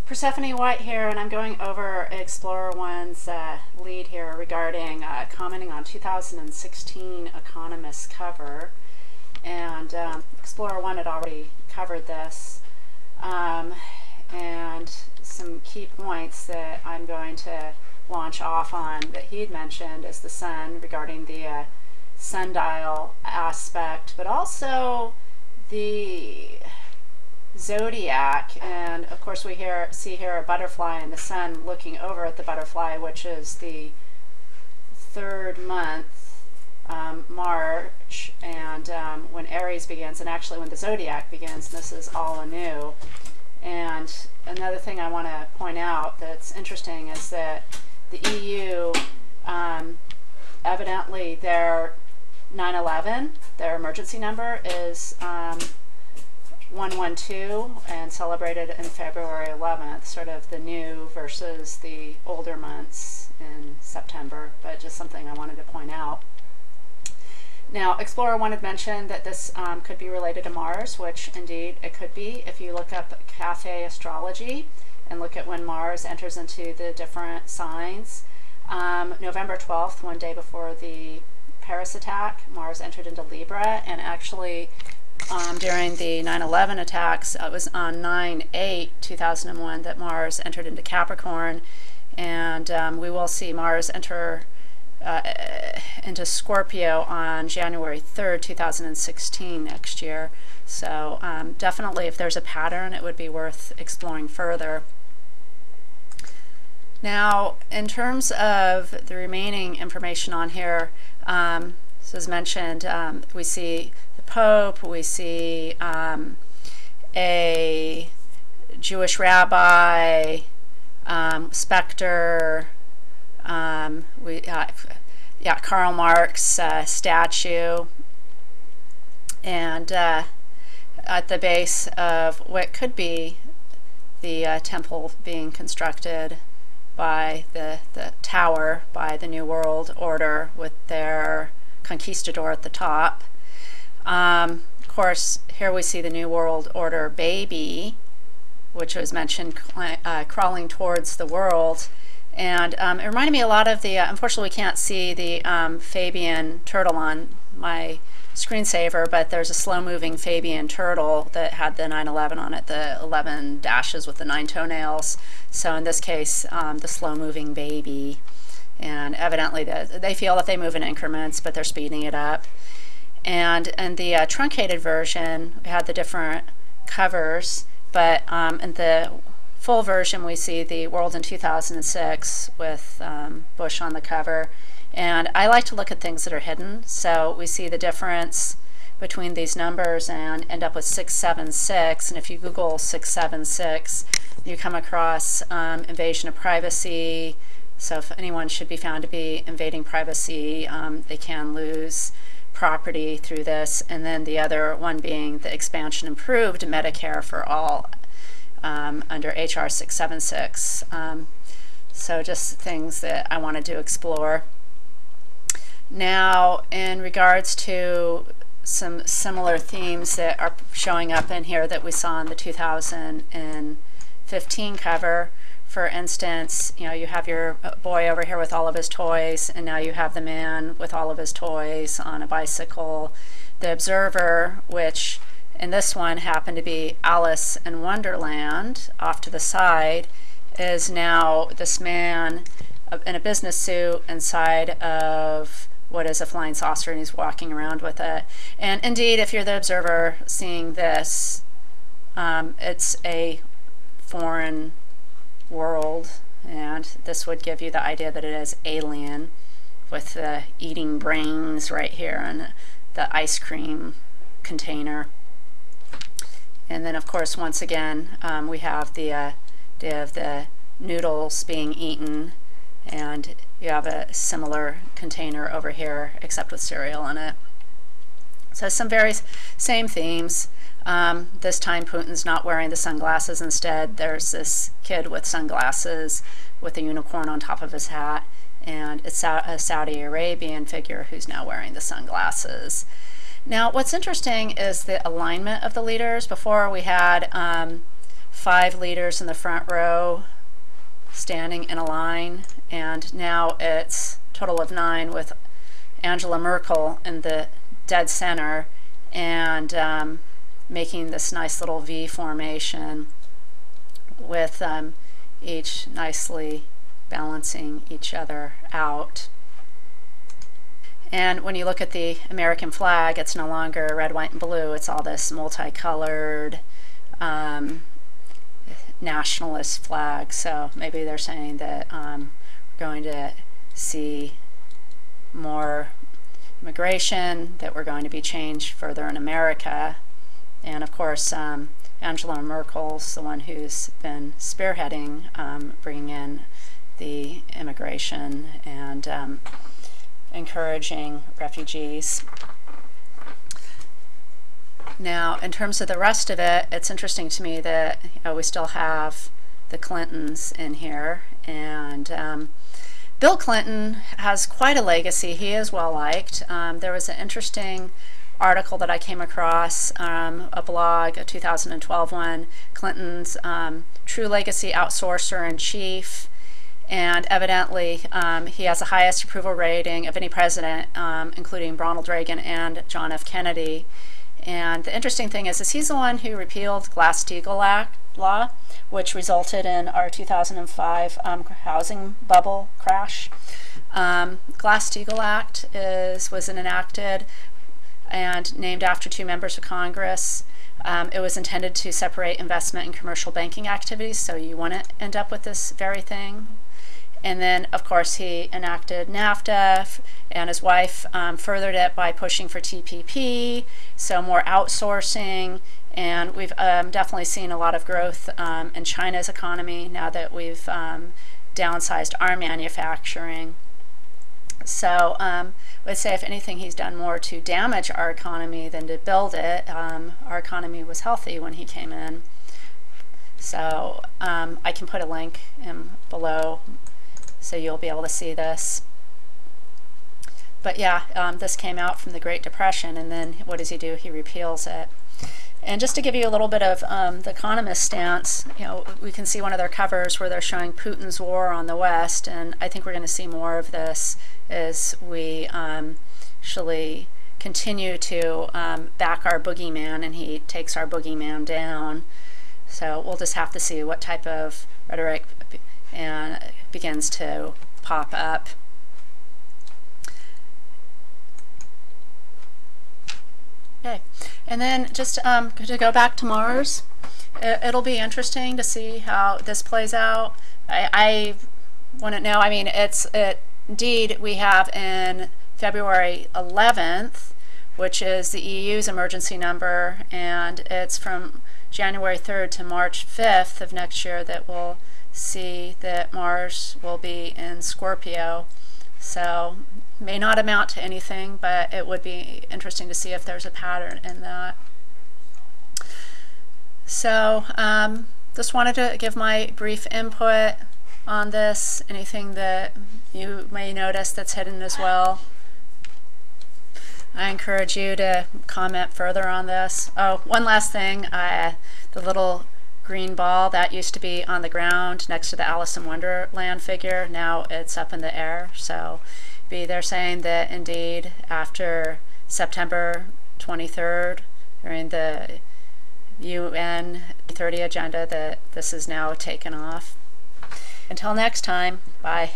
Persephone White here, and I'm going over Explorer One's lead here regarding commenting on 2016 Economist cover. And Explorer One had already covered this, and some key points that I'm going to launch off on that he'd mentioned is the sun, regarding the sundial aspect, but also the zodiac. And of course we see here a butterfly and the sun looking over at the butterfly, which is the third month, March, and when Aries begins, and actually when the zodiac begins. This is all anew. And another thing I want to point out that's interesting is that the EU, evidently their 9/11, their emergency number is 112, and celebrated in February 11th, sort of the new versus the older months in September, but just something I wanted to point out. Now, Explorer One had mentioned that this could be related to Mars, which indeed it could be. If you look up Cafe Astrology and look at when Mars enters into the different signs, November 12th, one day before the Paris attack, Mars entered into Libra, and actually during the 9/11 attacks, it was on 9/8/2001 that Mars entered into Capricorn, and we will see Mars enter into Scorpio on January 3rd, 2016 next year. So definitely, if there's a pattern, it would be worth exploring further. Now, in terms of the remaining information on here, as mentioned, we see the Pope, we see a Jewish rabbi, specter, Karl Marx statue, and at the base of what could be the temple being constructed by the tower by the New World Order with their conquistador at the top. Of course, here we see the New World Order baby, which was mentioned, crawling towards the world. And it reminded me a lot of the, unfortunately we can't see the Fabian turtle on my screensaver, but there's a slow-moving Fabian turtle that had the 9/11 on it, the 11 dashes with the 9 toenails. So in this case, the slow-moving baby. And evidently they feel that they move in increments, but they're speeding it up. And in the truncated version, we had the different covers, but in the full version we see the world in 2006 with Bush on the cover. And I like to look at things that are hidden, so we see the difference between these numbers and end up with 676. And if you Google 676, you come across invasion of privacy. So if anyone should be found to be invading privacy, they can lose property through this. And then the other one being the expansion improved Medicare for all under HR 676. So just things that I wanted to explore. Now, in regards to some similar themes that are showing up in here that we saw in the 2015 cover, for instance, you have your boy over here with all of his toys, and now you have the man with all of his toys on a bicycle. The observer, which in this one happened to be Alice in Wonderland off to the side, is now this man in a business suit inside of what is a flying saucer, and he's walking around with it. And indeed, if you're the observer seeing this, it's a foreign world, and this would give you the idea that it is alien, with the eating brains right here and the ice cream container. And then of course, once again, we have the idea of the noodles being eaten, and you have a similar container over here except with cereal in it. So some very same themes. This time Putin's not wearing the sunglasses. Instead, there's this kid with sunglasses with a unicorn on top of his hat, and it's a Saudi Arabian figure who's now wearing the sunglasses. Now, what's interesting is the alignment of the leaders. Before we had 5 leaders in the front row standing in a line, and now it's a total of 9 with Angela Merkel in the dead center, and making this nice little V formation with each nicely balancing each other out. And when you look at the American flag, it's no longer red, white, and blue. It's all this multicolored nationalist flag. So maybe they're saying that we're going to see more immigration, that we're going to be changed further in America. And of course, Angela Merkel's the one who's been spearheading bringing in the immigration and encouraging refugees. Now, in terms of the rest of it, it's interesting to me that we still have the Clintons in here, and Bill Clinton has quite a legacy. He is well liked. There was an interesting article that I came across, a blog, a 2012 one, Clinton's True Legacy Outsourcer in Chief, and evidently he has the highest approval rating of any president, including Ronald Reagan and John F. Kennedy. And the interesting thing is he's the one who repealed Glass-Steagall Act law, which resulted in our 2005 housing bubble crash. Glass-Steagall Act was enacted and named after 2 members of Congress. It was intended to separate investment and commercial banking activities, so you wouldn't end up with this very thing. And then, of course, he enacted NAFTA, and his wife furthered it by pushing for TPP, so more outsourcing. And we've definitely seen a lot of growth in China's economy now that we've downsized our manufacturing. So I would say, if anything, he's done more to damage our economy than to build it. Our economy was healthy when he came in. So I can put a link in below so you'll be able to see this. But yeah, this came out from the Great Depression, and then what does he do? He repeals it. And just to give you a little bit of the Economist stance, we can see one of their covers where they're showing Putin's war on the West, and I think we're going to see more of this as we actually continue to back our boogeyman, and he takes our boogeyman down. So we'll just have to see what type of rhetoric begins to pop up. Okay, and then just to go back to Mars, it'll be interesting to see how this plays out. I want to know, I mean, indeed, we have in February 11th, which is the EU's emergency number, and it's from January 3rd to March 5th of next year that we'll see that Mars will be in Scorpio. So may not amount to anything, but it would be interesting to see if there's a pattern in that. So just wanted to give my brief input on this. Anything that you may notice that's hidden as well, I encourage you to comment further on this. Oh, one last thing, the little green ball that used to be on the ground next to the Alice in Wonderland figure, now it's up in the air. So they're saying that indeed after September 23rd, during the UN 30 agenda, that this is now taken off. Until next time, bye.